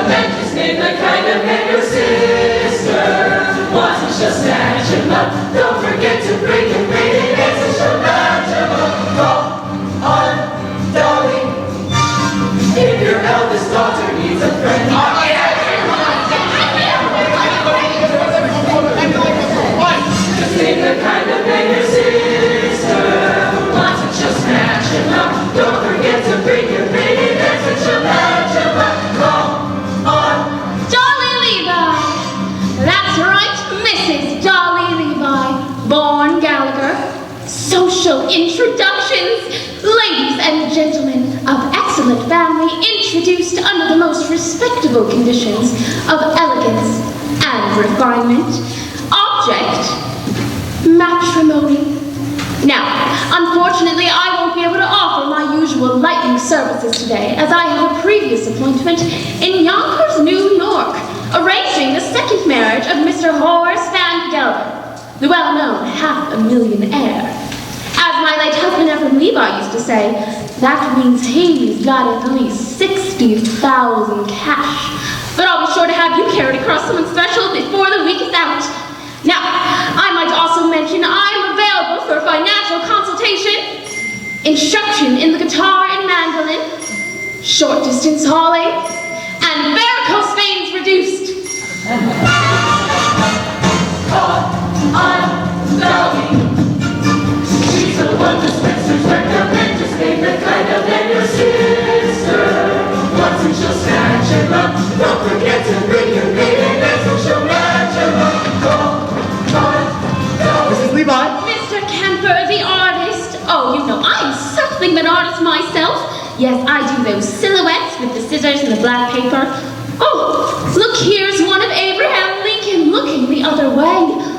man just named the kind of man your sister wants. And she'll snatch him up. Don't forget to bring him rated eggs, and she'll match him up. Call on Dolly if your eldest daughter needs a friend. Just name the kind of man your sister wants, and she'll snatch him up. Don't forget to bring your rated eggs, and she'll match him up. Call on Dolly Levi. That's right, Mrs. Dolly Levi, born Gallagher. Social introductions. Ladies and gentlemen of excellent family, introduced under the most respectable conditions of elegance and refinement. Object, matrimony. Now, unfortunately, I won't be able to offer my usual lightning services today, as I have a previous appointment in Yonkers, New York, arranging the second marriage of Mr. Horace Van Gelder, the well-known $500,000 heir. As my late husband Ephraim Levi used to say, that means he's got at least 60,000 cash. But I'll be sure to have you carried across someone special before the week is out. Now, I might also mention I'm available for financial consultation, instruction in the guitar and mandolin, short distance hauling, and varicose veins reduced. I'm Dolly. She's the one dispenser's recommend. Just name the kind of man your sister wants, and she'll snatch him up. Don't forget to bring your maiden eggs, and she'll match him up. Mrs. Levi? Mr. Kemper, the artist. Oh, you know, I'm something of an artist myself. Yes, I do those silhouettes with the scissors and the black paper. Oh, look, here's one of Abraham Lincoln looking the other way.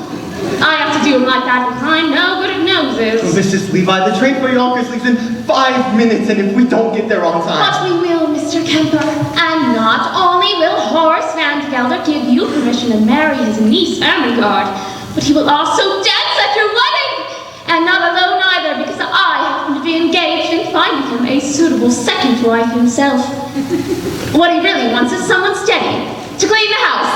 I have to do them like that because I'm no good at noses. Mrs. Levi, the train for Yonkers leaves in 5 minutes, and if we don't get there on time... But we will, Mr. Kemper. And not only will Horace Van Gelder give you permission to marry his niece, Ermengarde, but he will also dance at your wedding! And not alone either, because I happen to be engaged in finding him a suitable second wife himself. What he really wants is someone steady, to clean the house.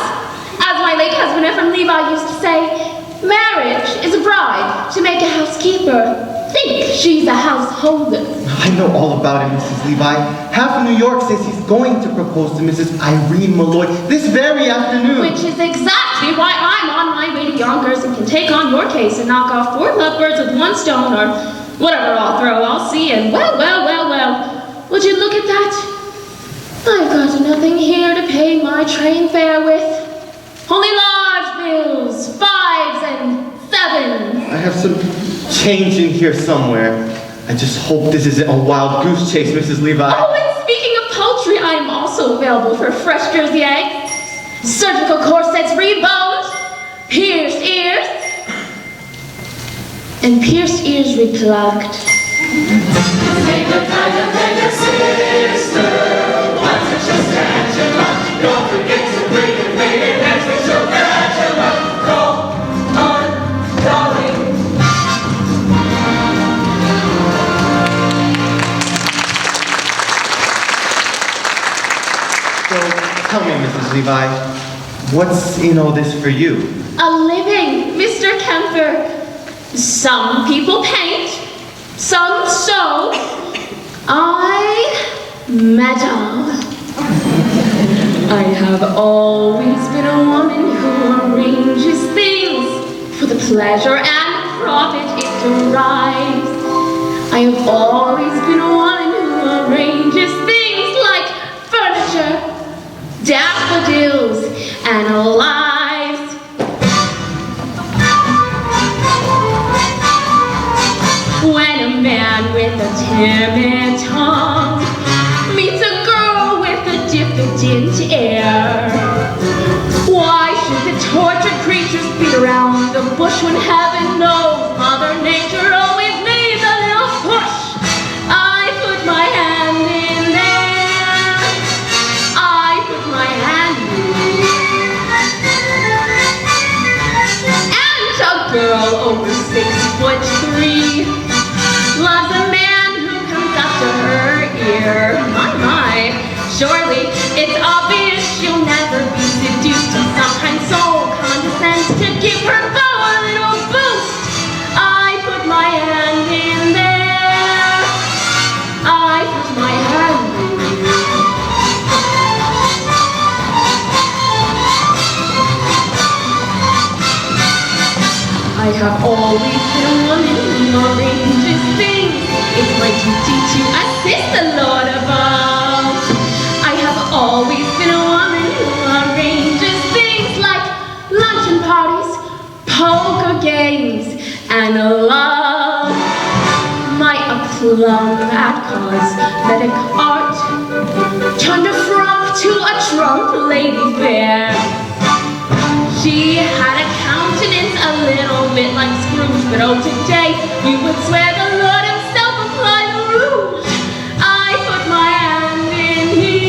As my late husband Ephraim Levi used to say, marriage is a bride to make a housekeeper. Think she's a householder. I know all about it, Mrs. Levi. Half of New York says he's going to propose to Mrs. Irene Malloy this very afternoon. Which is exactly why I'm on my way to Yonkers and can take on your case and knock off 4 lovebirds with 1 stone, or whatever I'll throw, I'll see, and well. Would you look at that? I've got nothing here to pay my train fare with. Only large bills, 5s and 7s. I have some change in here somewhere. I just hope this isn't a wild goose chase, Mrs. Levi. Oh, and speaking of poultry, I am also available for fresh Jersey eggs, surgical corsets reboned, pierced ears, and pierced ears replugged. Name the kind of man your sister wants, and she'll snatch him up. Don't forget to bring your maiden eggs, and she'll match him up. Call on Dolly. So, tell me, Mrs. Levi, what's in all this for you? A living, Mr. Kemper. Some people paint, some sew. I meddle. I have always been a woman who arranges things for the pleasure and profit it derives. I have always been a woman who arranges things like furniture, daffodils, and lives. When a man with a timid tongue meets a girl with a diffident air, why should the tortured creatures beat around the bush when heaven knows Mother Nature always needs a little push? I put my hand in there. I put my hand in there. And a girl over 6'3" loves a man who comes up to her ear. My, surely it's obvious she I have always been a woman who arranges things. It's my duty to assist the Lord above. I have always been a woman who arranges things like luncheon parties, poker games, and love. My aplomb at cosmetic art turned a frump to a trump lady fair. She had a countenance a little bit like Scrooge, but oh, today you would swear the Lord himself applied the rouge. I put my hand in here.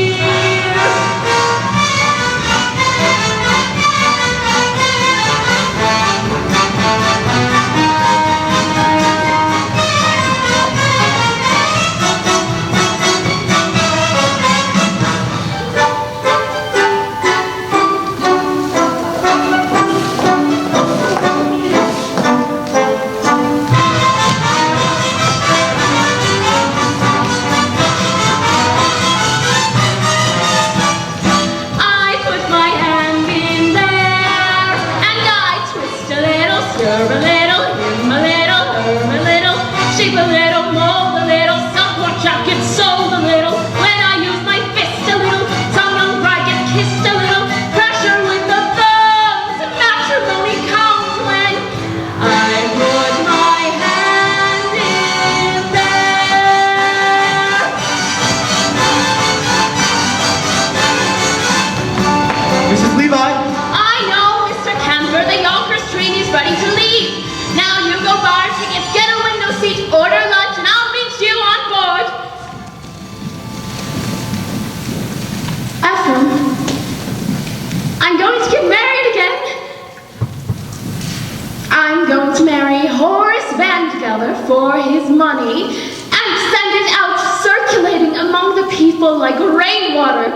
For his money and send it out circulating among the people like rainwater,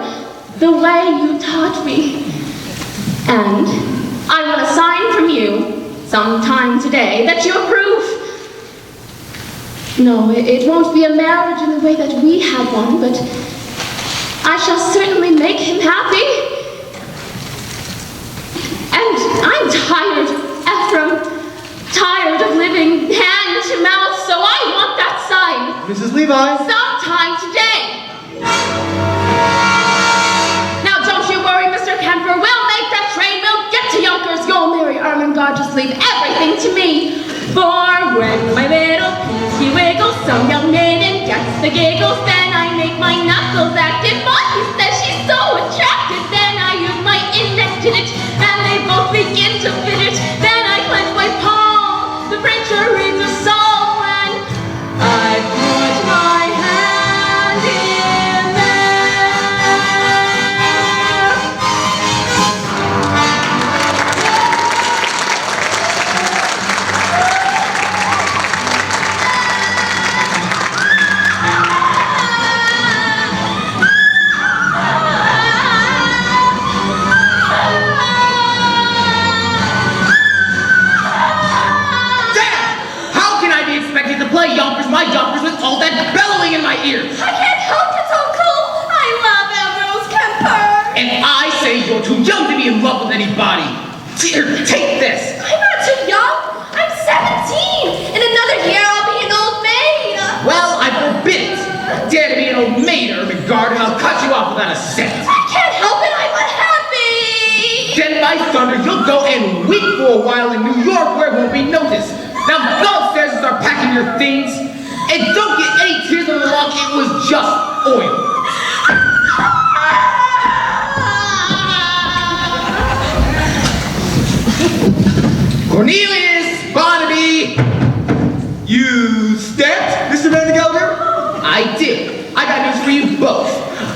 the way you taught me. And I want a sign from you sometime today that you approve. No, it won't be a marriage in the way that we had one, but I shall certainly make him happy. And I'm tired, Ephraim. Tired of living hand to mouth, so I want that sign. Mrs. Levi. Sometime today. Now don't you worry, Mr. Kemper. We'll make that train. We'll get to Yonkers. You'll marry Ermengarde. Just leave everything to me. For when my little pinky wiggles, some young maiden gets the giggles. Then I make my knuckles active. Monty says she's so attractive. Then I use my index in it, and they both begin to fit it. Then I clench my palm. The preacher reads a psalm and I put my hand in my jumpers with all that bellowing in my ears. I can't help it, Uncle. I love Ambrose Kemper. And I say you're too young to be in love with anybody. Here, take this. I'm not too young. I'm 17. In another year, I'll be an old maid. Well, I forbid it. Dare to be an old maid, Ermengarde, and I'll cut you off without a cent. I can't help it. I'm unhappy. Then by thunder, you'll go and weep for a while in New York where it won't be noticed. Now go upstairs and start packing your things. And don't get any tears on the log, it was just oil. Cornelius, Barnaby. You stepped, Mr. Van Gelder? I did. I got news for you both.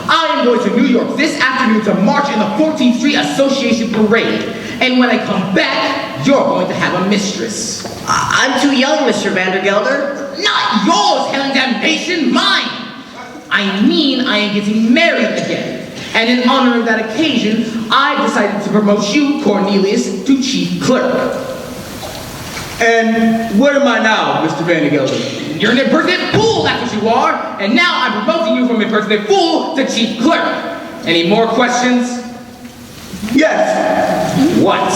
I am going to New York this afternoon to march in the 14th Street Association Parade. And when I come back, you're going to have a mistress. I'm too young, Mr. Vandergelder. Not yours, hell and damnation, mine! I mean I am getting married again. And in honor of that occasion, I decided to promote you, Cornelius, to chief clerk. And what am I now, Mr. Van Gelder? You're an impertinent fool, that's what you are. And now I'm promoting you from impertinent fool to chief clerk. Any more questions? Yes. What?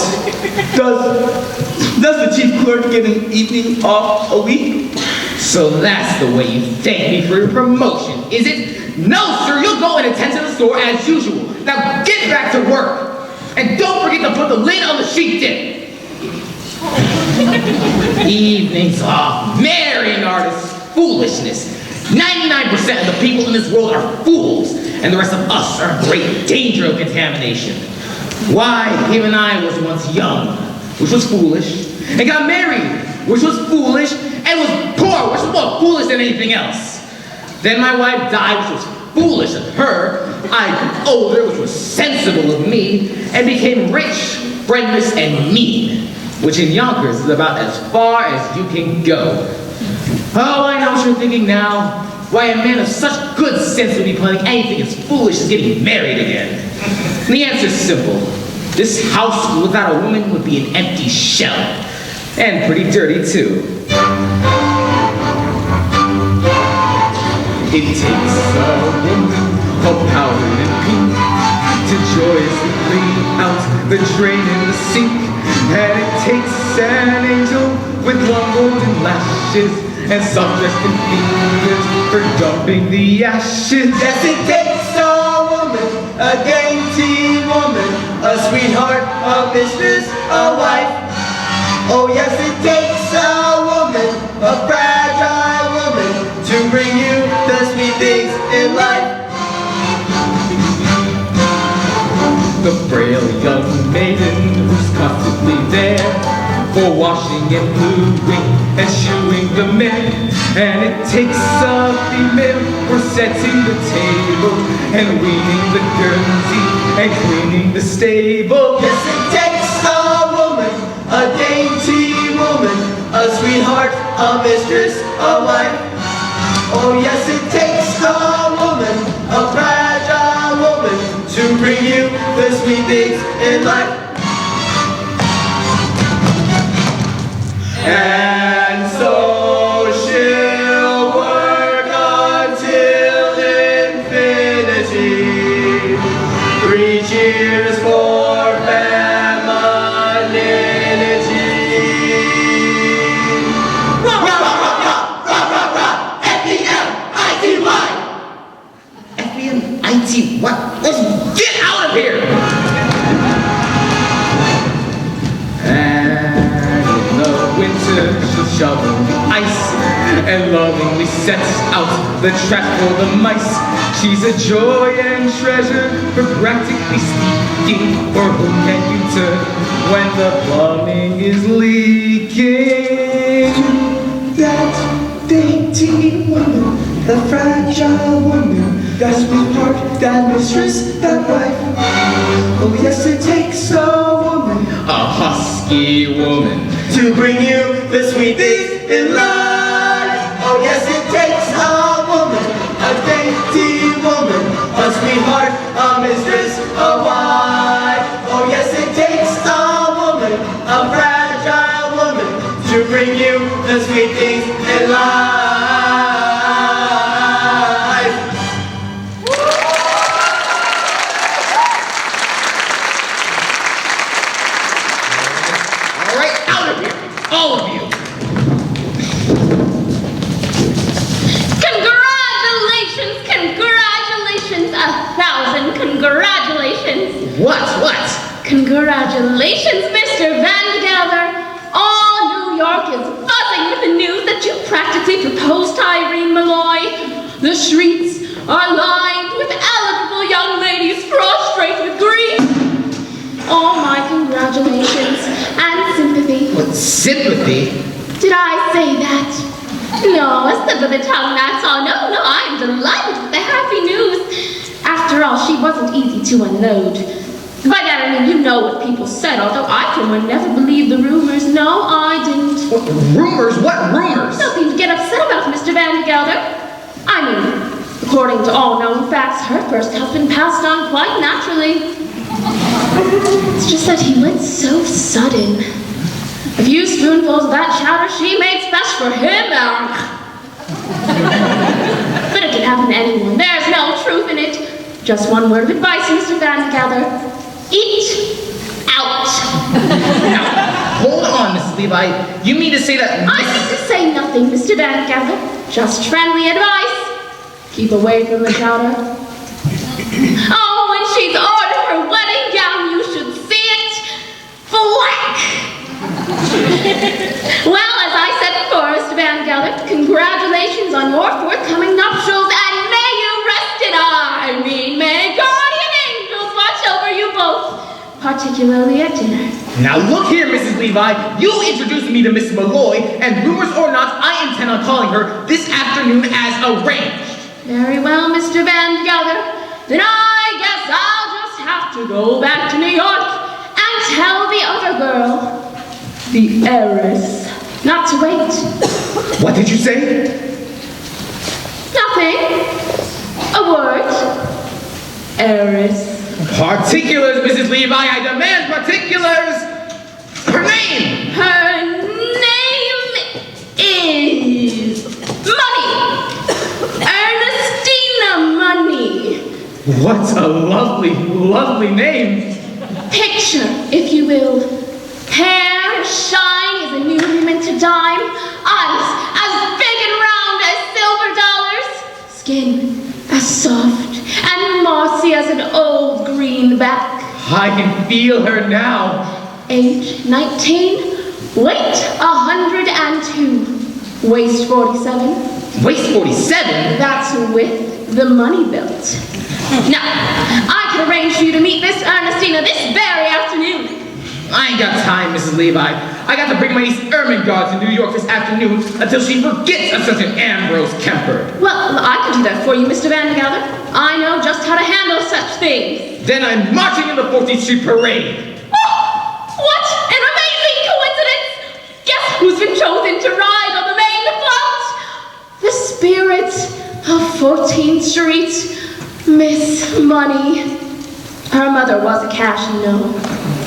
Does Does the chief clerk get an evening off a week? So that's the way you thank me for your promotion, is it? No, sir, you'll go and attend to the store as usual. Now get back to work. And don't forget to put the lid on the sheep dip. Evenings off, marrying artists, foolishness. 99% of the people in this world are fools, and the rest of us are in great danger of contamination. Why, even I was once young, which was foolish, and got married, which was foolish, and was poor, which was more foolish than anything else. Then my wife died, which was foolish of her. I grew older, which was sensible of me, and became rich, friendless, and mean, which in Yonkers is about as far as you can go. Oh, I know what you're thinking now. Why a man of such good sense would be planning anything as foolish as getting married again. And the answer's simple. This house without a woman would be an empty shell. And pretty dirty, too. It takes a woman of powder and pink to joyously clean out the drain in the sink. And it takes an angel with long golden lashes and soft-dressed fingers for dumping the ashes. Yes, it takes a woman, a dainty woman, a sweetheart, a mistress, a wife. Oh yes, it takes a woman, a fragile woman, to bring you the sweet things in life. The frail young maiden who's constantly there for washing and bluing and shoeing the men. And it takes a female for setting the table and weaning the Guernsey and cleaning the stable. Yes, it takes a woman, a dainty woman, a sweetheart, a mistress, a wife. Oh yes, it takes a woman, a fragile woman, to bring you the sweet things in life. And so she'll work until infinity. 3 cheers for femininity. Rah, rah, rah, rah, rah, rah, rah, rah, F-E-M-I-T-Y. F-E-M-I-T, what? Let's get out of here! Winter she'll shovel the ice and lovingly sets out the trap for the mice. She's a joy and treasure for practically speaking, for who can you turn when the plumbing is leaking? That dainty woman, the fragile woman, that sweetheart, that mistress, that wife. Oh yes, it takes a woman, A husky woman, to bring you the sweet things in life. Oh yes, it takes a woman, a dainty woman, a sweetheart, a mistress, a wife. Oh yes, it takes a woman, a fragile woman, to bring you the sweet things in life. All right, out of here, all of you. Congratulations, congratulations, 1,000 congratulations. What? Congratulations, Mr. Van Gelder. All New York is buzzing with the news that you practically proposed to Irene Malloy. The streets are lined with eligible young ladies prostrate with grief. All my congratulations and sympathy. What, sympathy? Did I say that? No, a slip of the tongue, that's all. No, I'm delighted with the happy news. After all, she wasn't easy to unload. By that I mean, you know what people said, although I for one never believed the rumors. No, I didn't. What, rumors? What rumors? Nothing to get upset about, Mr. Van Gelder. I mean, according to all known facts, her first husband passed on quite naturally. It's just that he went so sudden. A few spoonfuls of that chowder she made special for him, but it can happen to anyone. There's no truth in it. Just one word of advice, Mr. Van Gelder. Eat out. Now, hold on, Mrs. Mrs. Levi. You mean to say that I need to say nothing, Mr. Van Gelder. Just friendly advice. Keep away from the counter. Oh, when she's ordered her wedding gown, you should see it. Black. Well, as I said before, Mr. Van Gelder, congratulations on your forthcoming nuptials, and may you rest in may guardian angels watch over you both, particularly at dinner. Now look here, Mrs. Levi. You introduced me to Miss Malloy, and rumors or not, I intend on calling her this afternoon as arranged. Very well, Mr. Van Gelder. Then I guess I'll just have to go back to New York and tell the other girl, the heiress, not to wait. What did you say? Nothing. A word. Heiress. Particulars, Mrs. Levi. I demand particulars. Her name. Her name is Money. Ernestina Money. What a lovely, lovely name. Picture, if you will. Hair shine as a newly minted dime. Eyes as big and round as silver dollars. Skin as soft and mossy as an old greenback. I can feel her now. Age 19, weight 102, waist 47. Waist 47? That's with the money belt. Now, I can arrange for you to meet Miss Ernestina this very afternoon. I ain't got time, Mrs. Levi. I got to bring my niece Ermengarde to New York this afternoon until she forgets a certain Ambrose Kemper. Well, I can do that for you, Mr. Van Gelder. I know just how to handle such things. Then I'm marching in the 14th Street Parade. Oh, what an amazing coincidence! Guess who's been chosen to ride on the main float? The spirit of 14th Street, Miss Money. Her mother was a cash, you know.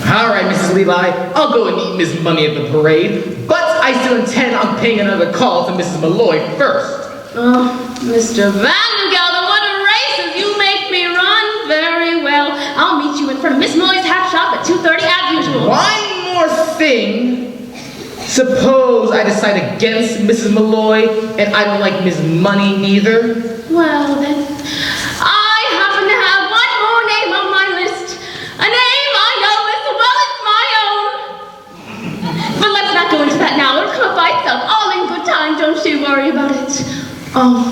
All right, Mrs. Levi, I'll go and meet Miss Money at the parade, but I still intend on paying another call to Mrs. Malloy first. Oh, Mr. Van Gelder, what a races you make me run. Very well. I'll meet you in front of Miss Molly's hat shop at 2:30 as usual. One more thing. Suppose I decide against Mrs. Malloy, and I don't like Miss Money neither. Well, then, I happen to have one more name on my list. A name I know as well as my own. But let's not go into that now. It'll come up by itself. All in good time. Don't you worry about it. Oh,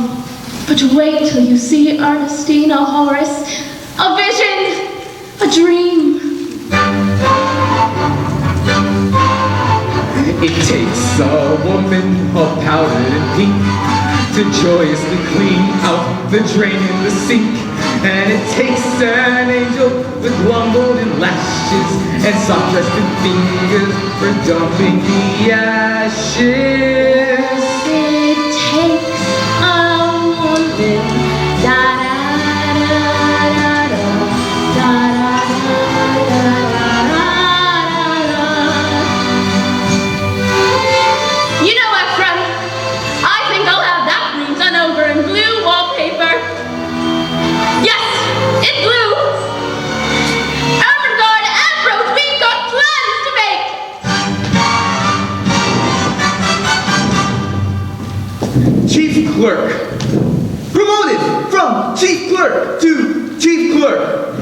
but wait till you see Ernestina Horace. A vision. A dream. It takes a woman all powdered in pink to joyously clean out the drain in the sink. And it takes an angel with long golden lashes and soft rested fingers for dumping the ashes. It takes a woman. Da-da-da-da-da. Da-da-da-da-da. You know what, friend? I think I'll have that room done over in blue wallpaper. Yes, in blue. Ermengarde, Ambrose, we've got plans to make. Chief clerk. Promoted from chief clerk to chief clerk.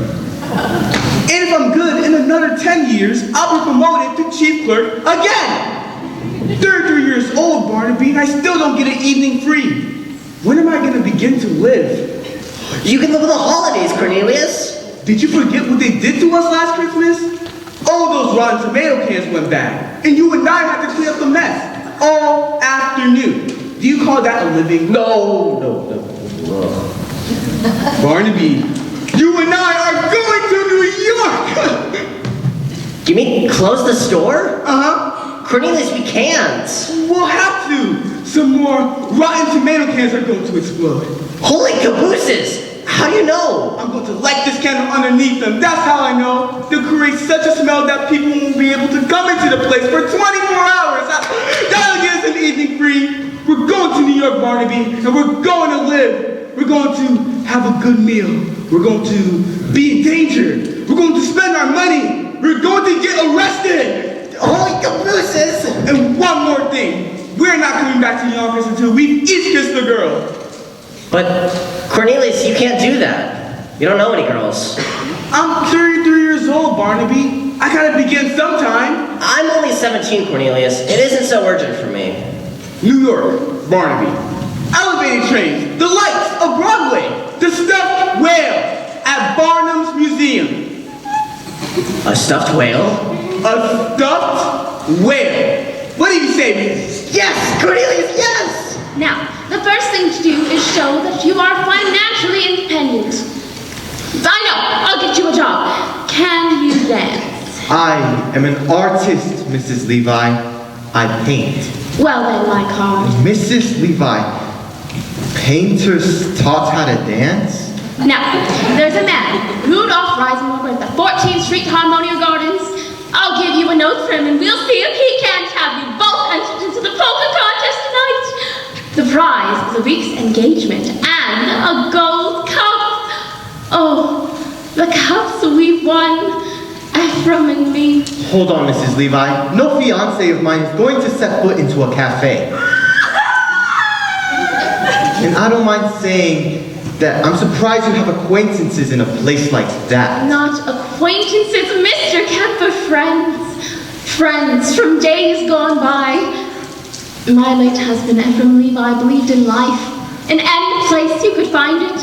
And if I'm good, in another 10 years, I'll be promoted to chief clerk again. 33 years old, Barnaby, and I still don't get an evening free. When am I going to begin to live? You can live with the holidays, Cornelius. Did you forget what they did to us last Christmas? All those rotten tomato cans went bad, and you and I had to clean up the mess all afternoon. Do you call that a living? No. Barnaby, you and I are going to New York! You mean close the store? Uh-huh. Cornelius, we can't. We'll have to. Some more rotten tomato cans are going to explode. Holy cabooses! How do you know? I'm going to light this candle underneath them. That's how I know. They'll create such a smell that people won't be able to come into the place for 24 hours. That'll get us an evening free. We're going to New York, Barnaby, and we're going to live. We're going to have a good meal. We're going to be in danger. We're going to spend our money. We're going to get arrested. Holy cabooses! And one more thing. We're not coming back to Yonkers until we've each kissed the girl. But, Cornelius, you can't do that. You don't know any girls. I'm 33 years old, Barnaby. I gotta begin sometime. I'm only 17, Cornelius. It isn't so urgent for me. New York, Barnaby. Elevated trains, the lights of Broadway, the stuffed whale at Barnum's Museum. A stuffed whale? A stuffed whale. What do you say, miss? Yes, Cornelius, yes! Now, the first thing to do is show that you are financially independent. I know, I'll get you a job. Can you dance? I am an artist, Mrs. Levi. I paint. Well then, my card. Mrs. Levi, painters taught how to dance? Now, there's a man, Rudolph Reisenberg at the 14th Street Harmonia Gardens. I'll give you a note for him and we'll see if he can't have you both entered into the polka contest tonight. The prize is a week's engagement and a gold cup. Oh, the cups we won, Ephraim and me. Hold on, Mrs. Levi. No fiancé of mine is going to set foot into a cafe. And I don't mind saying that I'm surprised you have acquaintances in a place like that. Not acquaintances, Mr. Kemp, but friends. Friends from days gone by. My late husband, Ephraim Levi, believed in life. In any place you could find it.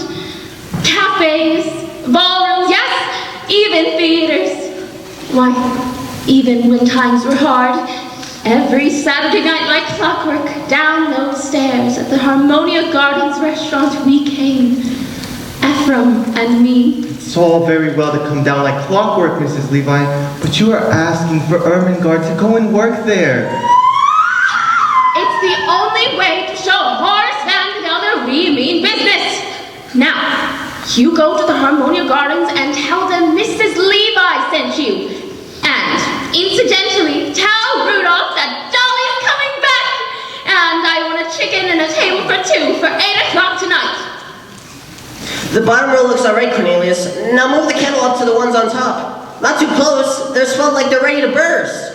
Cafes, ballrooms, yes, even theaters. Why, even when times were hard, every Saturday night like clockwork, down those stairs at the Harmonia Gardens restaurant we came. Ephraim and me. It's all very well to come down like clockwork, Mrs. Levi, but you are asking for Ermengarde to go and work there. It's the only way to show Horace Van Gelder we mean business. Now, you go to the Harmonia Gardens and tell them Mrs. Levi sent you. And, incidentally, tell Rudolph that Dolly's coming back. And I want a chicken and a table for two for 8 o'clock tonight. The bottom row looks alright, Cornelius. Now move the kettle up to the ones on top. Not too close. They're smelled like they're ready to burst.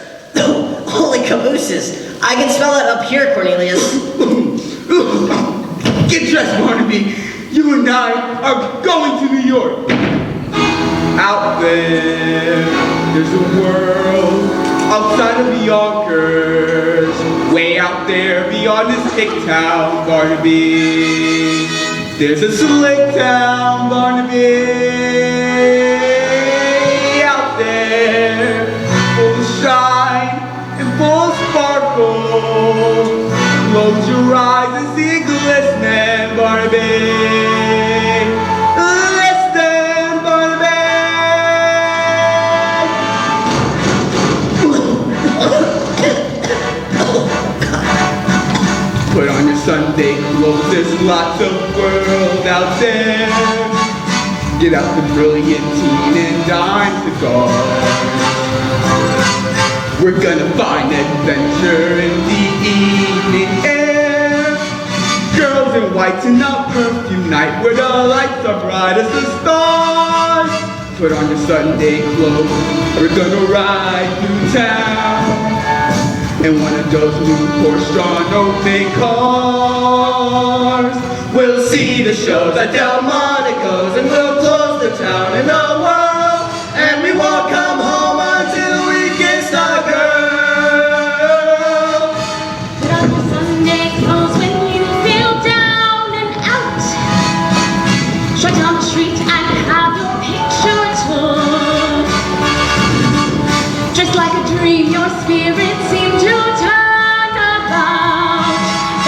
Holy cabooses. I can smell it up here, Cornelius. Get dressed, Barnaby. You and I are going to New York. Out there's a world outside of Yonkers. Way out there beyond this hick town, Barnaby. There's a slick town, Barnaby. Out there, full of shine and full of sparkle. Close your eyes and see it glistening, Barnaby. Listen, Barnaby. Put on your Sunday clothes, there's lots of world out there. Get out the brilliant teen and dime cigars. We're gonna find adventure in the evening air. Girls in white and a perfume night where the lights are bright as the stars. Put on your Sunday clothes, we're gonna ride through town. In one of those new horse-drawn open cars. We'll see the shows at Delmonico's and we'll close the town in the world. And we won't come home until we kiss a girl. Put on your Sunday clothes when you feel down and out. Strut down the street and have your picture took. Just like a dream, your spirit seemed to turn about.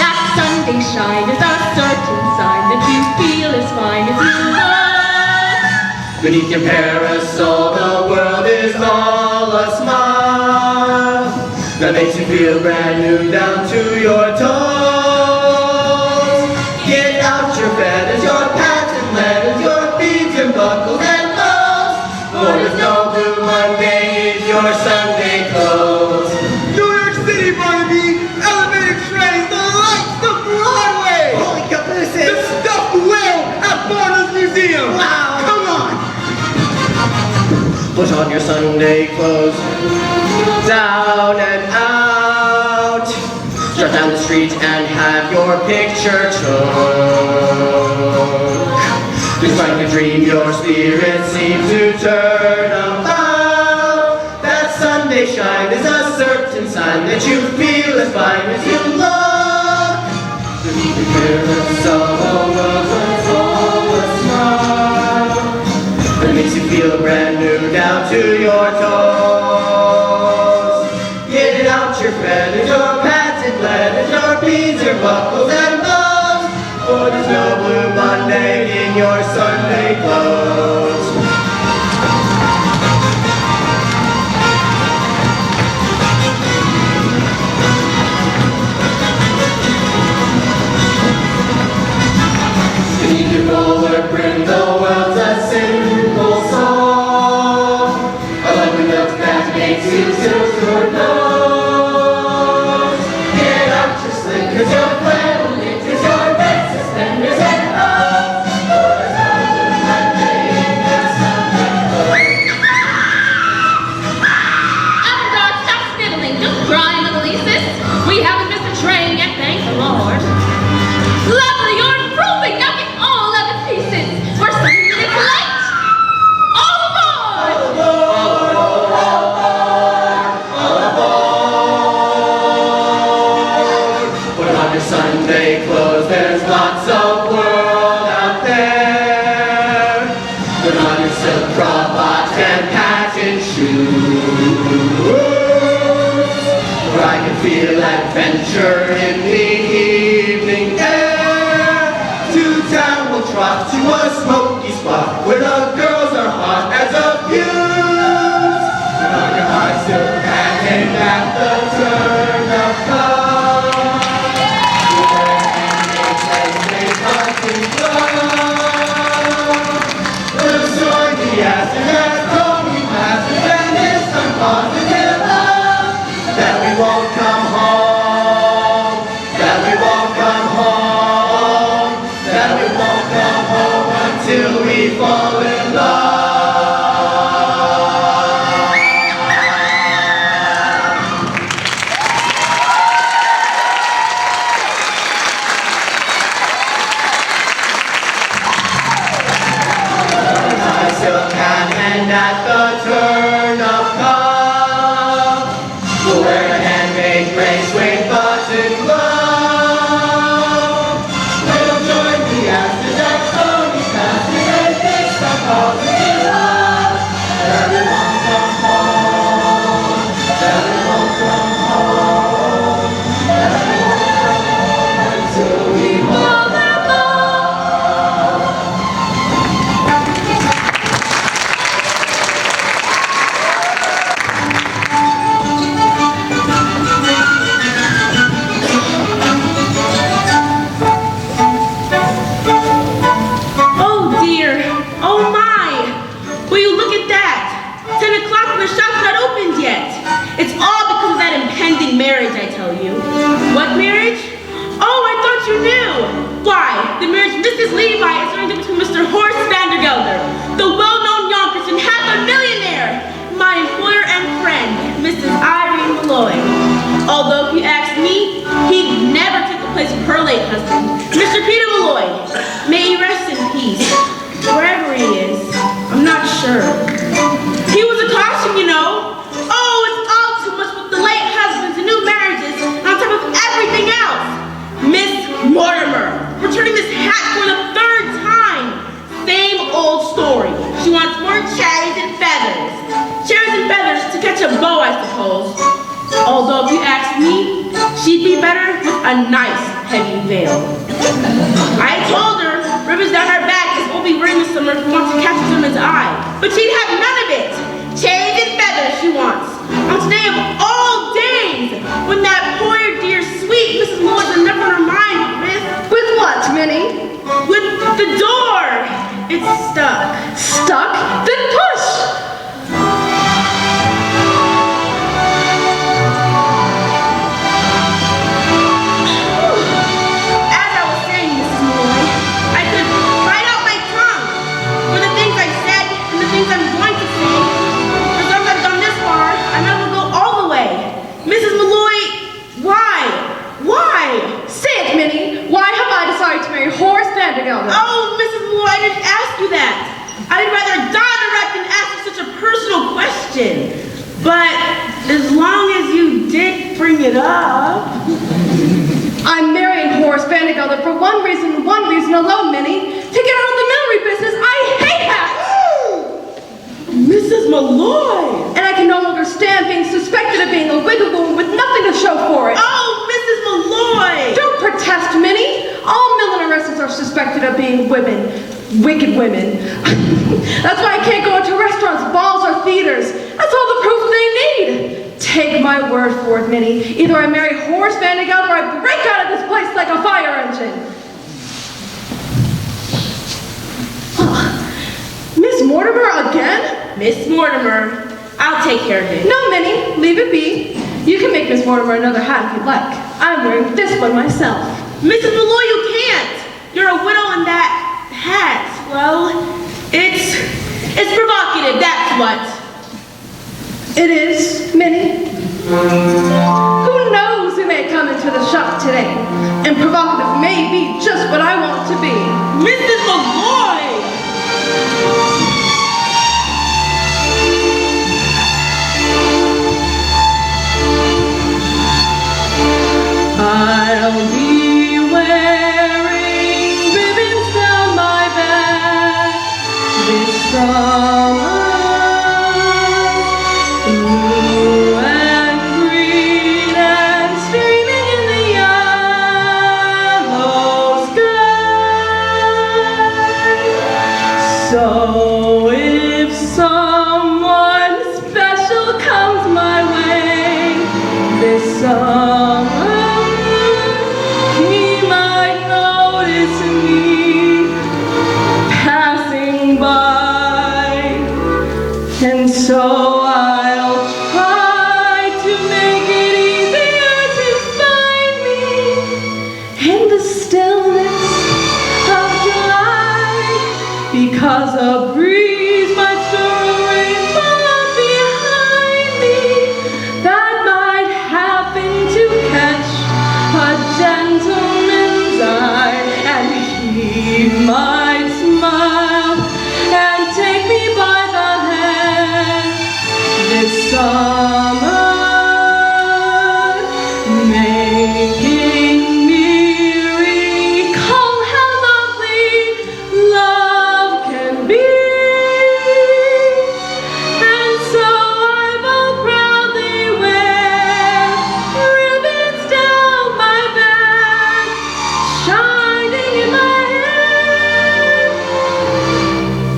That Sunday shine is a certain sign that you feel as fine as you look. Beneath your parasol, the world is all a smile that makes you feel brand new down to your toes. Get out your feathers, your patent letters, your beads and buckles and bows. For there's no blue Monday in your Sunday clothes. New York City, Barnaby. Elevated trains, the lights of Broadway. Holy The cabooses! stuffed whale at Barnum's Museum. Wow. Come on. Put on your Sunday clothes. down and out. Strut down the street and have your picture took. Just like a dream, your spirit seems to turn about. That Sunday shine is a certain sign that you feel as fine as you look. Beneath the clearness of a world full of smile that makes you feel brand new down to your toes. Get out your feathers, your patent leathers, your beads, your buckles and bows. For there's no blue Monday in your Sunday clothes. Beneath your bowler brim, the world's a simple song. A lovely look that makes you tilt your nose. Get out your slickers, your flannel knickers, your red suspenders and hose. For there's no blue Monday in your Sunday clothes. Avantgarde, stop sniveling. Don't cry, little Isis. We haven't missed a train yet, thank the Lord. Lovely, you're improving. Now get all of its pieces. We're 7 minutes late. All aboard! Put on your Sunday clothes, there's lots of world out there. Put on your silk cravat and patent shoes, where I can feel adventure in the evening air. To town we'll trot to a smoky spot where the girls are hot as a fuse. Put on your high silk hat and at the turn of clock, we'll join the asses as Tony passes and there's some positive love. That we won't come home, that we won't come home, that we won't come home until we fall in love. High silk hat and at the turn of cup, we'll wear a handmade brace with button glove. We'll join the asses at Tony's passes and fix some positive love. That we won't come home, that we won't come home, that we won't come home until we fall in love. Oh dear, oh my! Will you look at that? 10 o'clock and the shop's not opened yet. It's all because of that impending marriage, I tell you. What marriage? Oh, I thought you knew. Why, the marriage Mrs. Levi is arranged between Mr. Horst Vandergelder, the well-known Yonkers and half a millionaire, my employer and friend, Mrs. Irene Malloy. Although if you ask me, he'd never take the place of her late husband, Mr. Peter Malloy. May he rest in peace. Wherever he is, I'm not sure. He was a caution, you know. Oh, it's all too much with the late husbands and new marriages, and on top of everything else. Miss Mortimer, returning this hat for the 3rd time. Same old story. She wants more cherries and feathers. Cherries and feathers to catch a bow, I suppose. Although if you ask me, she'd be better with a nice heavy veil. I told her ribbons down her back is what we wearing this summer if we want to catch a woman's eye. But she'd have none of it. Cherries and feathers she wants. On today of all days, when that poor dear sweet Mrs. Mullins had never on her mind with what, Minnie? With the door. It's stuck. Stuck? Then push! As I was saying, Mrs. Malloy, I could bite out my tongue for the things I said and the things I'm going to say. As long as I've gone this far, I might as well go all the way. But as long as you did bring it up. I'm marrying Horace Vandergelder for one reason alone, Minnie. To get out of the millinery business. I hate hats! Mrs. Malloy! And I can no longer stand being suspected of being a wiggle with nothing to show for it. Oh, Mrs. Malloy! Don't protest, Minnie. All millineresses are suspected of being women. Wicked women. That's why I can't go into restaurants, balls, or theaters. That's all the proof they need. Take my word for it, Minnie. Either I marry Horace Vandergelder or I break out of this place like a fire engine. Miss Mortimer again? Miss Mortimer, I'll take care of it. No, Minnie, leave it be. You can make Miss Mortimer another hat if you'd like. I'm wearing this one myself. Mrs. Malloy, you can't. You're a widow in that hat. Well, it's provocative, that's what. It is, Minnie. Who knows who may come into the shop today? And provocative may be just what I want to be. Mrs. Malloy! I'll be wearing ribbons down my back this summer. Blue and green and streaming in the yellow sky. So if someone special comes my way this summer, so I'll try to make it easier to find me in the stillness of July, because a breeze might stir a rainbow behind me that might happen to catch a gentleman's eye, and he might smile and take me by the hand this summer, making me recall how lovely love can be. And so I will proudly wear ribbons down my back, shining in my hair,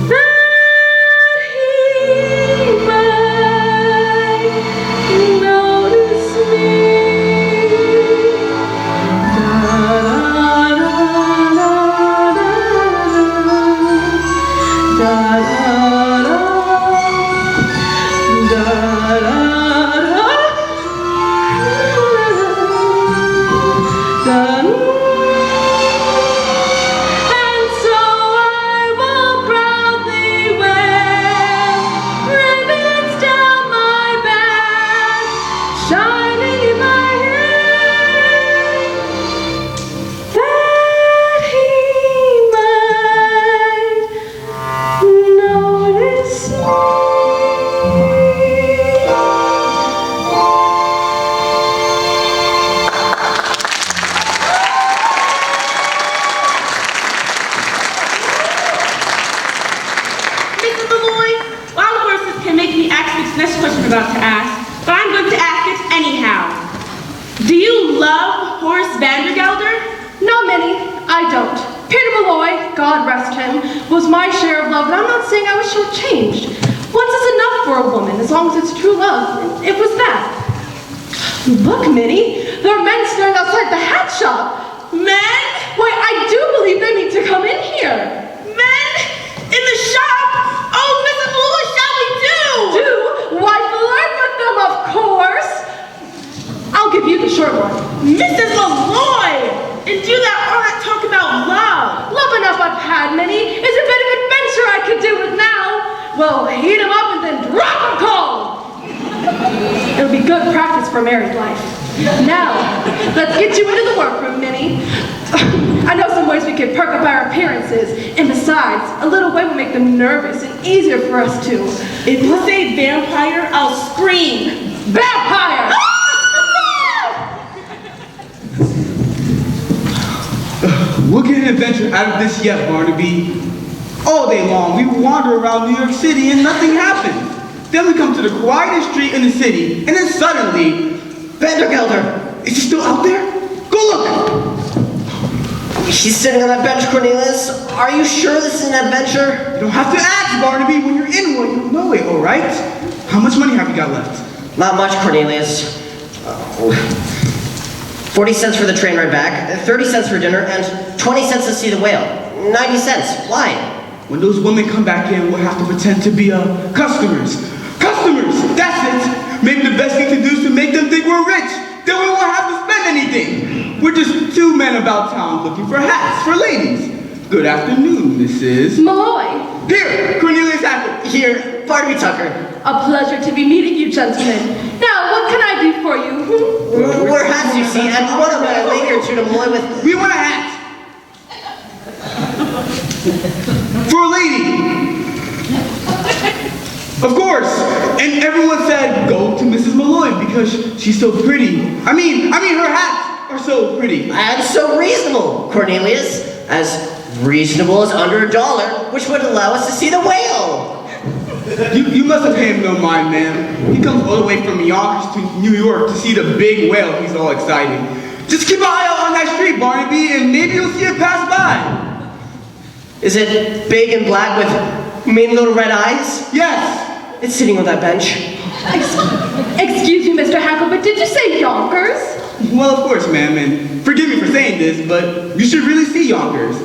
that he might notice me. And so I will proudly wear ribbons down my back, shining in my hair, that he might notice me. Mrs. Malloy, wild horses can make me ask this next question I'm about to ask, but I'm going to ask it anyhow. Do you love Horace Vandergelder? No, Minnie, I don't. Peter Malloy, God rest him, was my share of love, and I'm not saying I was shortchanged. Once is enough for a woman, as long as it's true love. It was that. Look, Minnie, there are men staring outside the hat shop. Men? Why, I do believe they mean to come in here. Men? In the shop? Oh, Mrs. Malloy, what shall we do? Do? Why, flirt with them, of course. I'll give you the short one. Mrs. Malloy! And do that all that talk about love. Love enough I've had, Minnie. It's a bit of adventure I could do with now. Well, heat 'em up and then drop 'em cold. It'll be good practice for married life. Now, let's get you into the workroom, Minnie. I know some ways we can perk up our appearances, and besides, a little way will make them nervous and easier for us to. If you say vampire, I'll scream. Vampire! We'll get an adventure out of this yet, Barnaby. All day long, we wander around New York City and nothing happens. Then we come to the quietest street in the city, and then suddenly, Vandergelder! is she still out there? Go look! She's sitting on that bench, Cornelius. Are you sure this is an adventure? You don't have to ask, Barnaby. When you're in one, you'll know it, all right? How much money have you got left? Not much, Cornelius. 40 cents for the train ride back, 30 cents for dinner, and 20 cents to see the whale. 90 cents. Why? When those women come back in, we'll have to pretend to be customers. Customers! That's it! Maybe the best thing to do is to make them think we're rich. Then we won't have to spend anything. We're just two men about town looking for hats for ladies. Good afternoon, Mrs. Malloy. Here, Cornelius Hacker. Here, Barnaby Tucker. A pleasure to be meeting you, gentlemen. Now, what can I do for you? We're hats, you see, and we want a lady or two to Malloy with. We want a hat. For a lady. Of course. And everyone said, go to Mrs. Malloy because she's so pretty. I mean, her hats are so pretty. And so reasonable, Cornelius. As reasonable as under $1, which would allow us to see the whale. You must have paid him no mind, man. He comes all the way from Yonkers to New York to see the big whale. He's all excited. Just keep an eye out on that street, Barnaby, and maybe you'll see it pass by. Is it big and black with mean little red eyes? Yes. It's sitting on that bench. Excuse me, Mr. Hackle, but did you say Yonkers? Well, of course, ma'am, and forgive me for saying this, but you should really see Yonkers.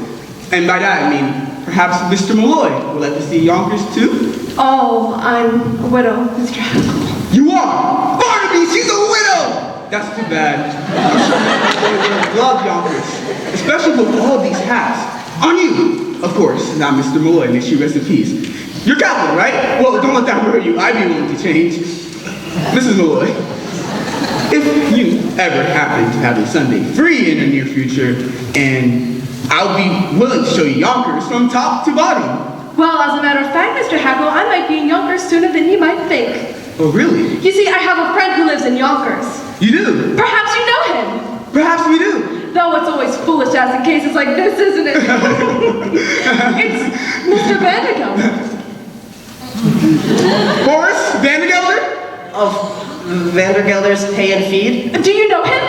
And by that, I mean, perhaps Mr. Malloy would like to see Yonkers too? Oh, I'm a widow, Mr. Hackle. You are? Barnaby, she's a widow! That's too bad. I'm sure Mr. Malloy would love Yonkers, especially with all these hats. On you, of course, not Mr. Malloy, may she rest in peace. You're Catholic, right? Well, don't let that worry you. I'd be willing to change. Mrs. Malloy, if you ever happen to have a Sunday free in the near future, and I'll be willing to show you Yonkers from top to bottom. Well, as a matter of fact, Mr. Hackle, I might be in Yonkers sooner than you might think. Oh, really? You see, I have a friend who lives in Yonkers. You do? Perhaps you know him. Perhaps we do. Though it's always foolish to ask in cases like this, isn't it? It's Mr. Vandergelder. Horace Vandergelder? Of Vandergelder's Hay and Feed? Do you know him?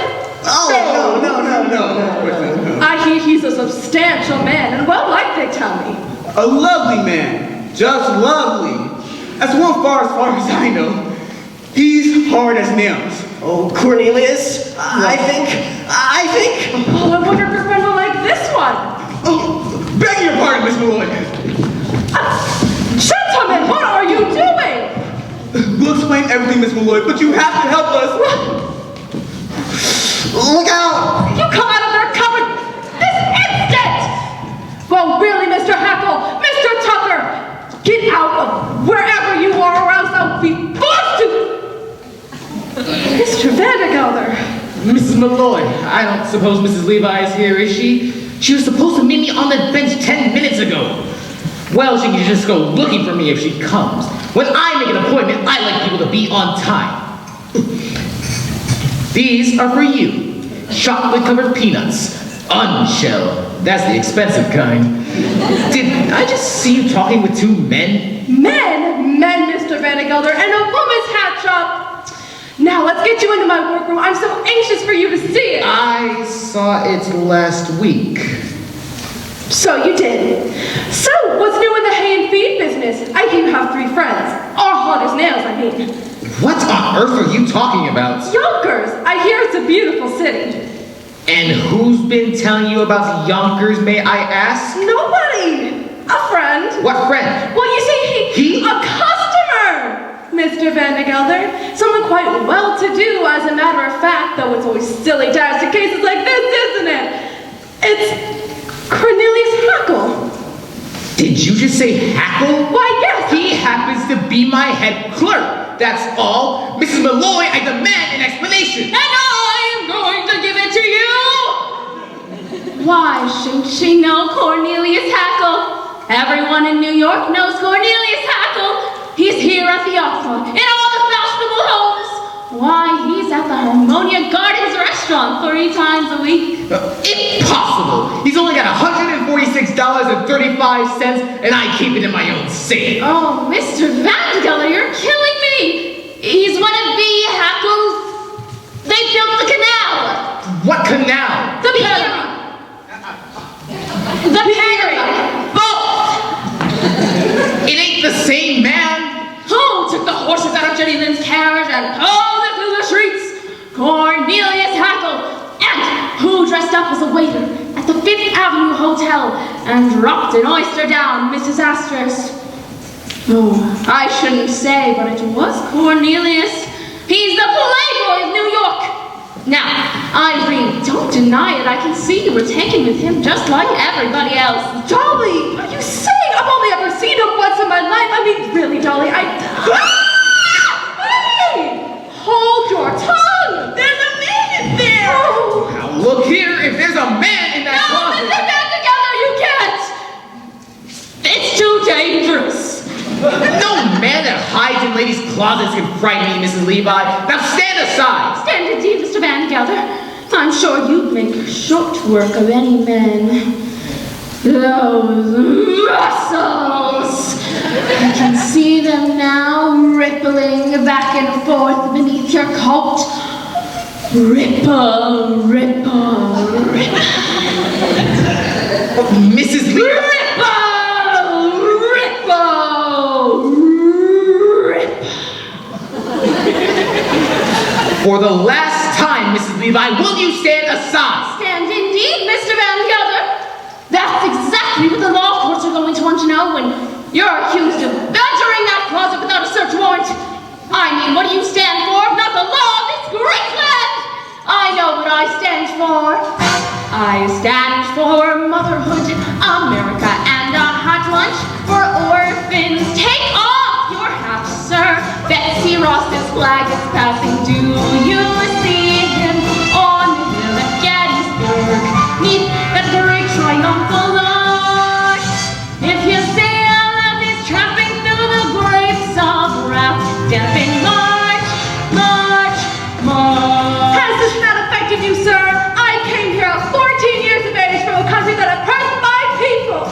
Oh, no. I hear he's a substantial man, and well liked, they tell me. A lovely man. Just lovely. As far as I know. He's hard as nails. Oh, Cornelius, I think. Oh, I wonder if your friend will like this one. Oh, beg your pardon, Miss Malloy. Gentlemen, what are you doing? We'll explain everything, Miss Malloy, but you have to help us. Look out! You come out of their cover this instant! Well, really, Mr. Hackle, Mr. Tucker, get out of wherever you are, or else I'll be forced to... Mr. Vandergelder. Mrs. Malloy, I don't suppose Mrs. Levi is here, is she? She was supposed to meet me on that bench 10 minutes ago. Well, she can just go looking for me if she comes. When I make an appointment, I like people to be on time. These are for you. Chocolate-covered peanuts. Unshelled. That's the expensive kind. Did I just see you talking with two men? Men, Mr. Vandergelder, and a woman's hat shop. Now, let's get you into my workroom. I'm so anxious for you to see it. I saw it last week. So you did. So, what's new in the hay and feed business? I hear you have 3 friends. All hard as nails, I mean. What on earth are you talking about? Yonkers. I hear it's a beautiful city. And who's been telling you about Yonkers, may I ask? Nobody. A friend. What friend? Well, you see, He? a customer. Mr. Vandergelder. Someone quite well-to-do, as a matter of fact, though it's always silly to ask in cases like this, isn't it? It's Cornelius Hackle. Did you just say Hackle? Why, yes. He happens to be my head clerk. That's all. Mrs. Malloy, I demand an explanation. And I why shouldn't she know Cornelius Hackle? Everyone in New York knows Cornelius Hackle. He's here at the opera, in all the fashionable homes. Why, he's at the Harmonia Gardens restaurant 3 times a week. Impossible! He's only got $146.35, and I keep it in my own safe. Oh, Mr. Vangeller, you're killing me. He's one of B. Hackle's. They built the canal. What canal? The pyramid. The pyramid. Both. It ain't the same man. Who took the horses out of Jenny Lynn's carriage and pulled it through the streets? Cornelius Hackle. And who dressed up as a waiter at the 5th Avenue Hotel and dropped an oyster down Mrs. Astor's? Oh, I shouldn't say, but it was Cornelius. He's the playboy of New York. Now, Irene, don't deny it. I can see you were taken with him just like everybody else. Dolly, what are you saying? I've only ever seen him once in my life. I mean, really, Dolly, Hey! Hold your tongue! There's a man in there! Oh. Now look here, if there's a man in that closet... No, Mr. Van together, you can't! It's too dangerous. No man that hides in ladies' closets can frighten me, Mrs. Levi. Now stand aside! Stand indeed, Mr. Van Gelder. I'm sure you'd make short work of any men. Those muscles! I can see them now, rippling back and forth beneath your coat. Ripple, ripple, ripple. Mrs. Levi... For the last time, Mrs. Levi, will you stand aside? Stand indeed, Mr. Van Gelder. That's exactly what the law courts are going to want to know when you're accused of entering that closet without a search warrant. I mean, what do you stand for? Not the law of this great land. I know what I stand for. I stand for motherhood, America, and a hot lunch for orphans. Take off your hat, sir. Betsy Ross's flag is passing. Do you see him on the hill at Gettysburg? Neath that great triumphal arch. If you see him as he's tramping through the grapes of wrath, stamping march, march, march. Has this not affected you, sir? I came here at 14 years of age from a country that oppressed my people.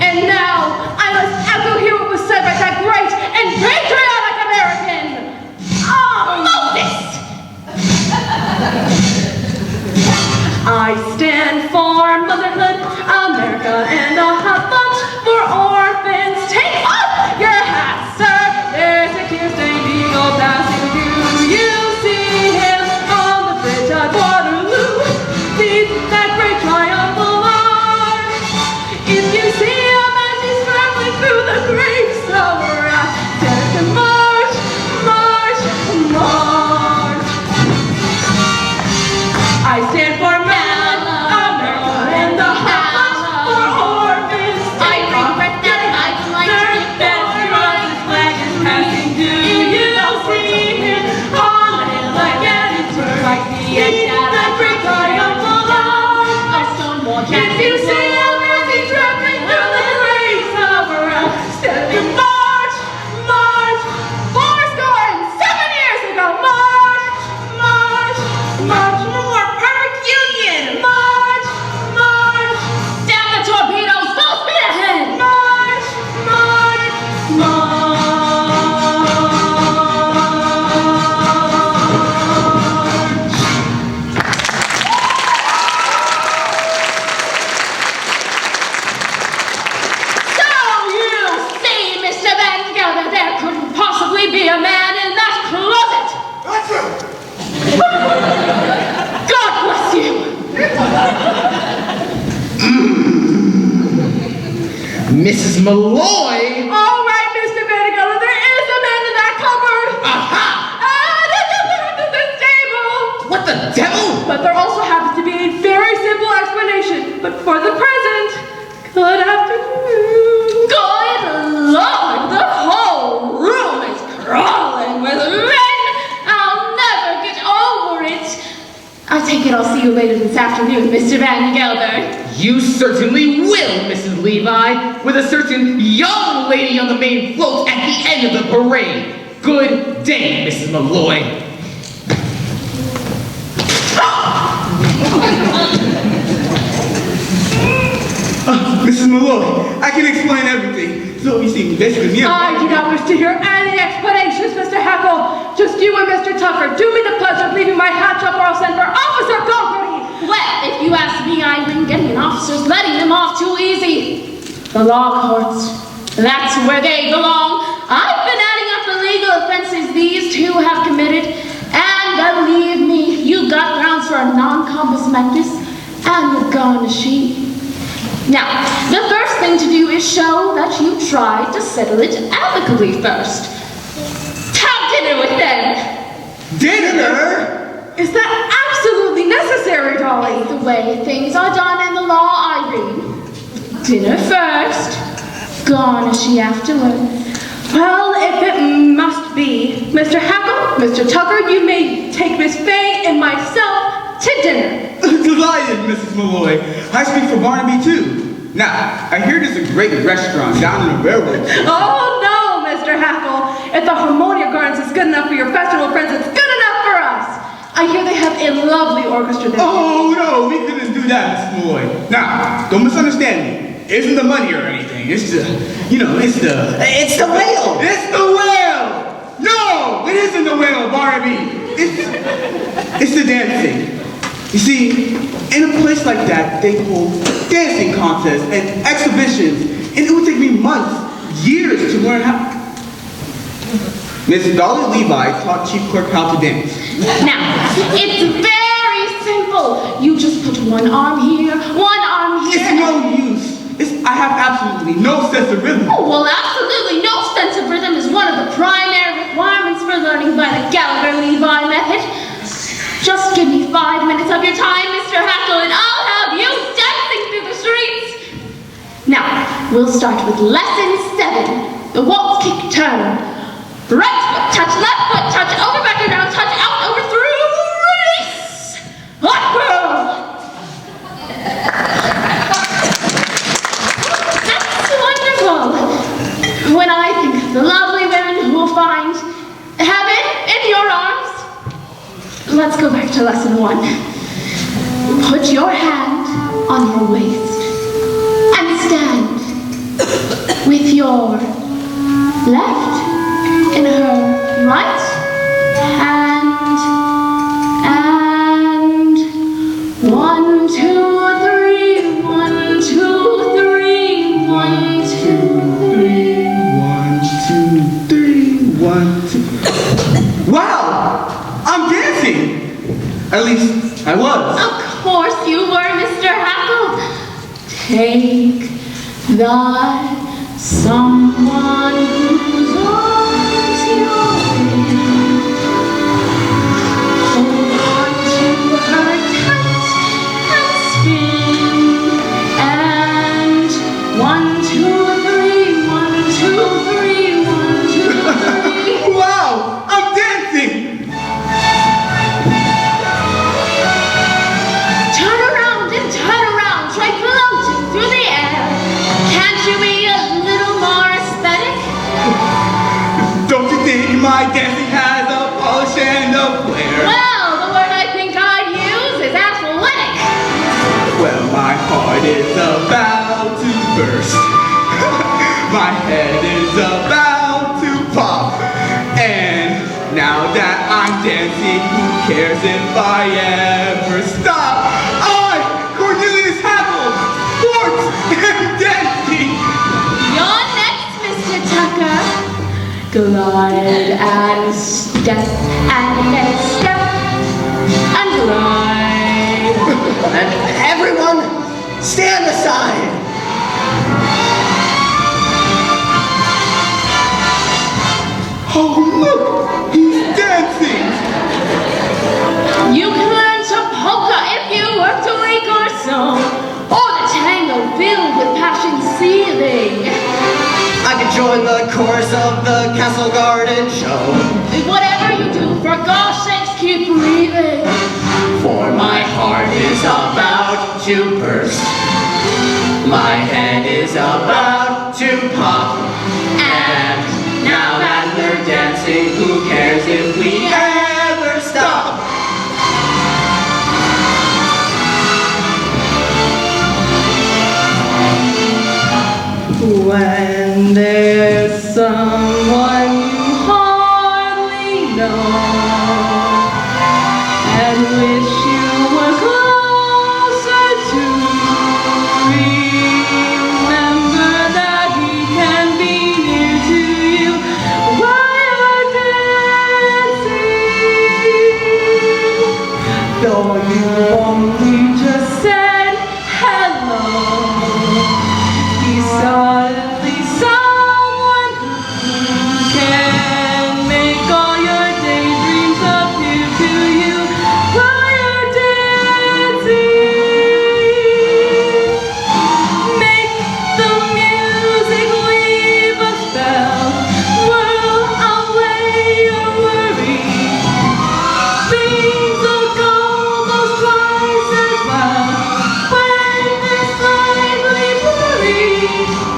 And now I must echo hear what was said by that great and patriotic American. Moses! I stand for motherhood, America, and a hot lunch for orphans. Take off your hat, sir. There's a tear-stained eagle passing. Do you see him on the bridge at Waterloo? Beneath that great triumphal arch. If you see him as he's traveling through the grapes of wrath, stand and march, march, march. I stand for America and the hot lunch for orphans. I regret that I like Betsy Ross's flag is passing. Do you see him on the hill at Gettysburg? Beneath that great triumphal arch. If you see him as he's traveling through the grapes of wrath, stand and march, march. 407 years ago, march, march, march. More perfect union! March, march, Damn the torpedoes! Full speed ahead! march, march, march. So you see, Mr. Van Gelder, there couldn't possibly be a man in that closet. God bless you. Mrs. Malloy? All right, Mr. Vangeller, there is a man in that cupboard. Aha! And it's under this table. What the devil? But there also happens to be a very simple explanation. But for the present, good afternoon. Good Lord, the whole room is crawling with men. I'll never get over it. I take it I'll see you later this afternoon, Mr. Van Gelder. You certainly will, Mrs. Levi, with a certain young lady on the main float at the end of the parade. Good day, Mrs. Malloy. Mrs. Malloy, I can explain everything. So you see, basically me and I do not wish to hear any explanations, Mr. Hackle. Just you and Mr. Tucker. Do me the pleasure of leaving my hatch up or I'll send for Officer Goldberg. Well, if you ask me, Irene, getting an officer's letting them off too easy. The law courts, that's where they belong. I've been adding up the legal offenses these two have committed, and believe me, you've got grounds for a non-compos mentis and a garnishee. Now, the first thing to do is show that you tried to settle it amicably first. Have dinner with them. Dinner? Is that absolutely necessary, Dolly? The way things are done in the law, Irene. Dinner first, garnishee afterward. Well, if it must be, Mr. Hackle, Mr. Tucker, you may take Miss Fay and myself to dinner. Delighted, Mrs. Malloy. I speak for Barnaby, too. Now, I hear there's a great restaurant down in the railroad. Oh, no, Mr. Hackle. If the Harmonia Gardens is good enough for your festival friends, it's good enough for us. I hear they have a lovely orchestra there. Oh, no, we couldn't do that, Mrs. Malloy. Now, don't misunderstand me. It isn't the money or anything. It's the, it's the... It's the whale! It's the whale! No, it isn't the whale, Barnaby. It's the dancing. You see, in a place like that, they hold dancing contests and exhibitions, and it would take me months, years to learn how. Miss Dolly Levi taught Chief Clerk how to dance. Now, it's very simple. You just put one arm here, one arm here. It's no use. I have absolutely no sense of rhythm. Oh, well, absolutely no sense of rhythm is one of the primary requirements for learning by the Gallagher-Levi method. Just give me 5 minutes of your time, Mr. Hackle, and I'll have you dancing through the streets. Now, we'll start with lesson 7, the waltz kick turn. Right foot touch, left foot touch, over, back, and down, touch, out, over, through, release. Hot girl. That's wonderful. When I think of the lovely women who will find heaven in your arms, let's go back to lesson 1. Put your hand on your waist and stand with your left in her right hand and 1, 2, 3, 1, 2, 3, 1, 2, 3. 1, 2, 3, 1, 2. Wow! I'm dancing! At least, I was. Of course you were, Mr. Hackle. Take the someone whose arms you're in. Hold on to her tight and spin. And 1, 2, 3, 1, 2, 3, 1, 2, 3. Wow! I'm dancing! Turn around, try floating through the air. Can't you be a little more aesthetic? Don't you think my dancing has a polish and a flair? Well, the word I think I'd use is athletic. Well, my heart is about to burst. My head is about to pop. And now that I'm dancing, who cares if I ever stop? Cornelius Hackle, sports and dancing. You're next, Mr. Tucker. Glide and step and then step and glide. And everyone, stand aside. Oh, look, he's dancing. You can learn to polka if you worked a week or so, or the tango filled with passion seething. I could join the chorus of the Castle Garden show. Whatever you do, for gosh sakes, keep breathing. For my heart is about to burst. My head is about to pop. And now that we're dancing, who cares if we ever stop? When there's someone you hardly know and wish you were closer to, remember that he can be near to you while you're dancing. Though you only just said hello, he's suddenly someone who can make all your daydreams appear to you while you're dancing. Make the music leave a spell, whirl away your worry. Things will go those twice as well when they're slightly blurry.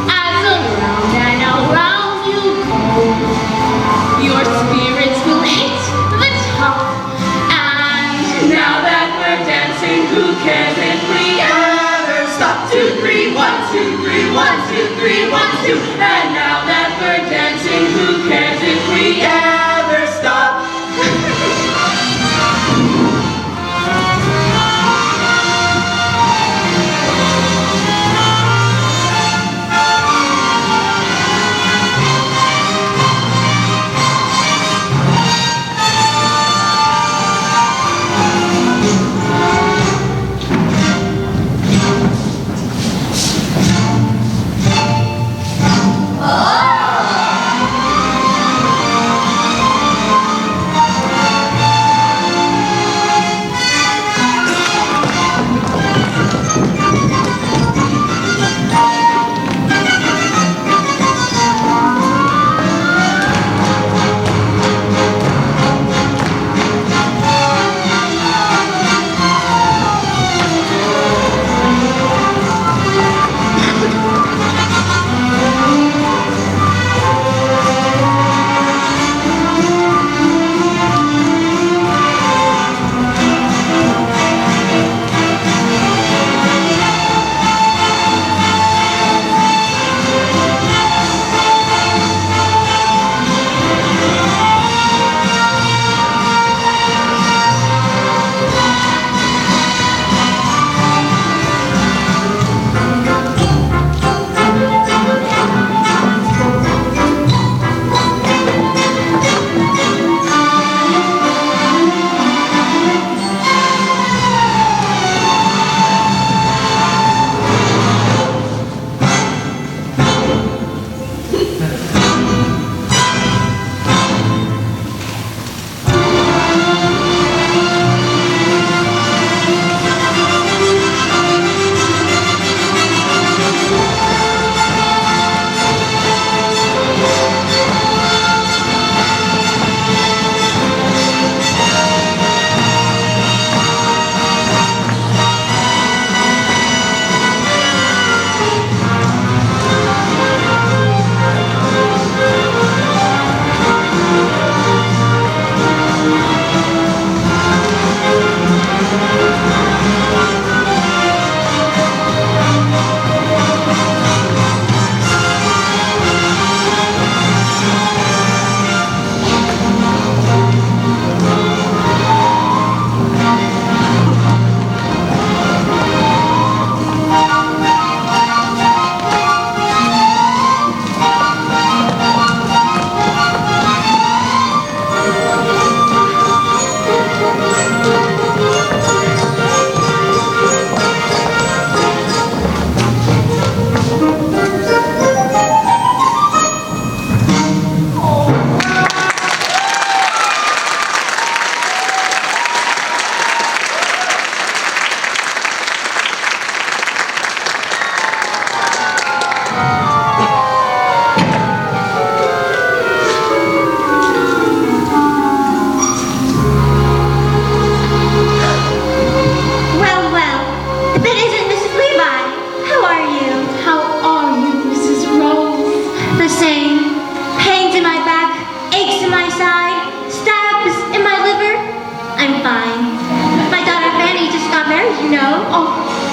As around and around you go, your spirits will hit the top. And Now that we're dancing, who cares if we ever stop? 2, 3, 1, 2, 3, 1, 2, 3, 1, 2. And now that we're dancing, who cares if we ever stop?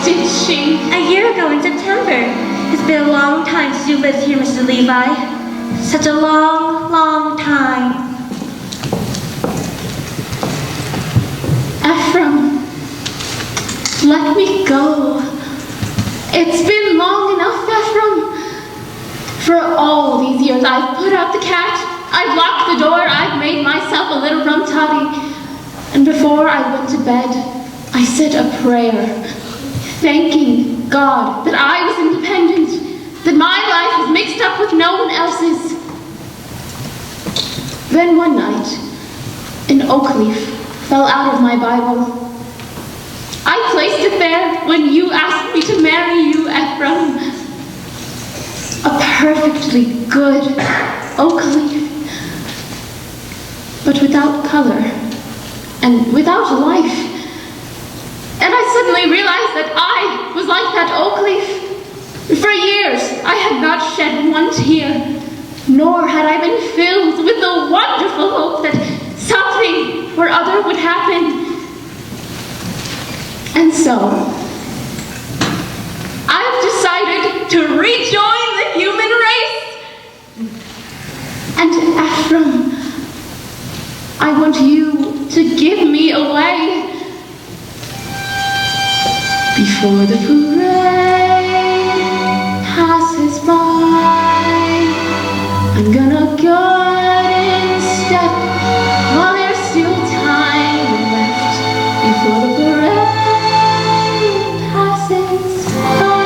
did she? A year ago in September. It's been a long time since you lived here, Mr. Levi. Such a long, long time. Ephraim, let me go. It's been long enough, Ephraim. For all these years, I've put out the cat, I've locked the door, I've made myself a little rum toddy. And before I went to bed, I said a prayer, thanking God that I was independent, that my life was mixed up with no one else's. Then one night, an oak leaf fell out of my Bible. I placed it there when you asked me to marry you, Ephraim. A perfectly good oak leaf, but without color and without life. And I suddenly realized that I was like that oak leaf. For years, I had not shed one tear, nor had I been filled with the wonderful hope that something or other would happen. And so, I've decided to rejoin the human race. And Ephraim, I want you to give me away before the parade passes by. I'm gonna get in step while there's still time left before the parade passes by.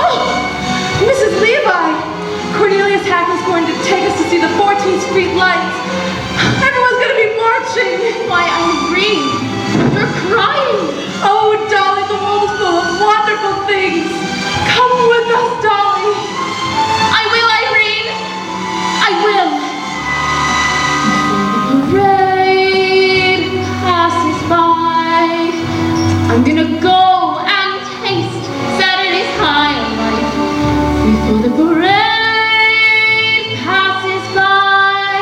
Oh, Mrs. Levi! Cornelius Hackman's going to take us to see the 14th Street lights. Everyone's going to be marching. Why, Irene, you're crying. Oh, Dolly, the world is full of wonderful things. Come with us, Dolly. I will, Irene. I will. Before the parade passes by, I'm gonna go and taste Saturday's high life. Before the parade passes by,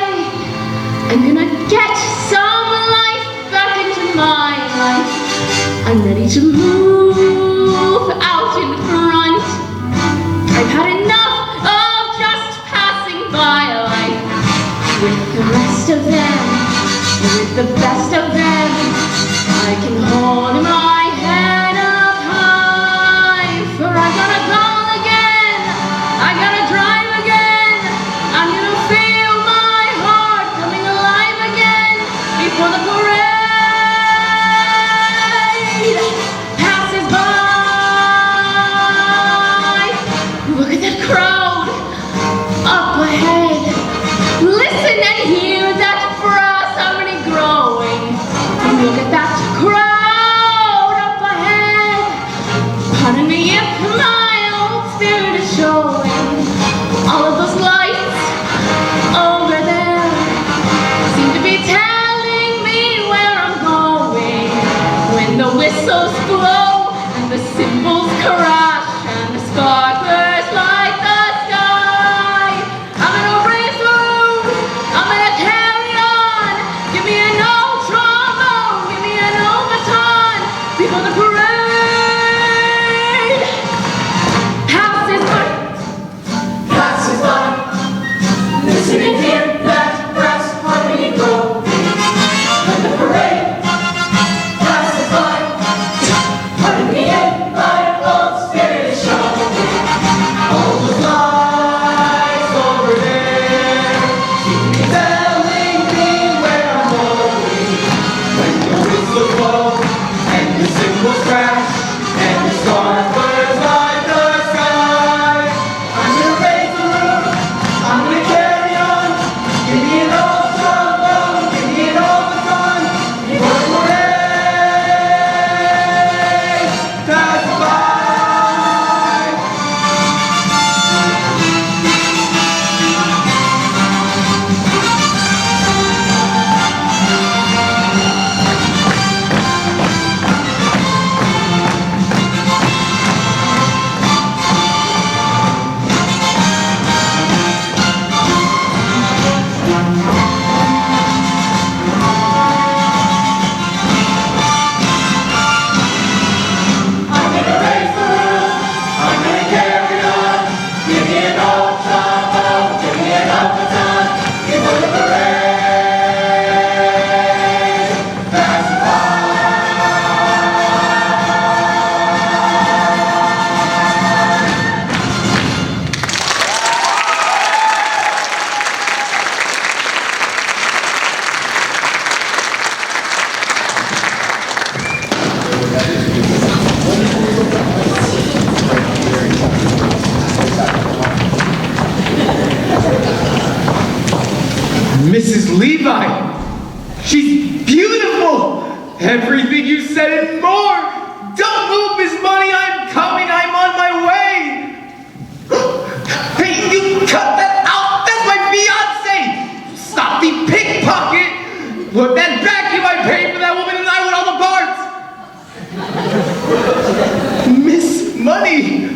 Levi, she's beautiful. Everything you said and more. Don't move, Miss Money. I'm coming. I'm on my way. Hey, you cut that out. That's my fiance. Stop the pickpocket. Put that vacuum I paid for that woman and I want all the parts. Miss Money,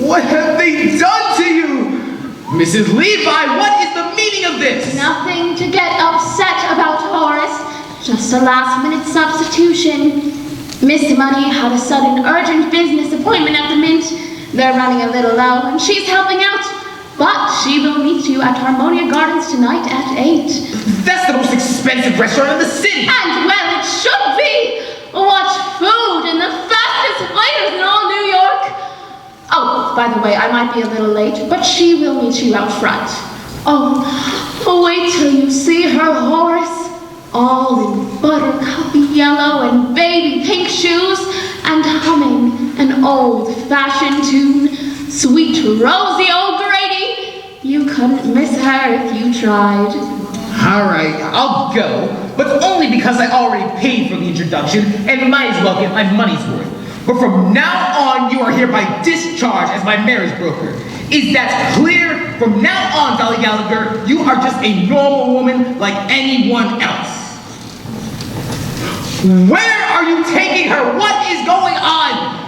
what have they done to you? Mrs. Levi, what is the meaning of this? Nothing to get upset about, Horace. Just a last-minute substitution. Miss Money had a sudden urgent business appointment at the Mint. They're running a little low, and she's helping out. But she will meet you at Harmonia Gardens tonight at 8. That's the most expensive restaurant in the city. And well, it should be. What food and the fastest waiters in all New York. Oh, by the way, I might be a little late, but she will meet you out front. Oh, wait till you see her, Horace. All in buttercup yellow and baby pink shoes, and humming an old-fashioned tune. Sweet Rosie O'Grady. You couldn't miss her if you tried. All right, I'll go, but only because I already paid for the introduction and might as well get my money's worth. But from now on, you are hereby discharged as my marriage broker. Is that clear? From now on, Dolly Gallagher, you are just a normal woman like anyone else. Where are you taking her? What is going on?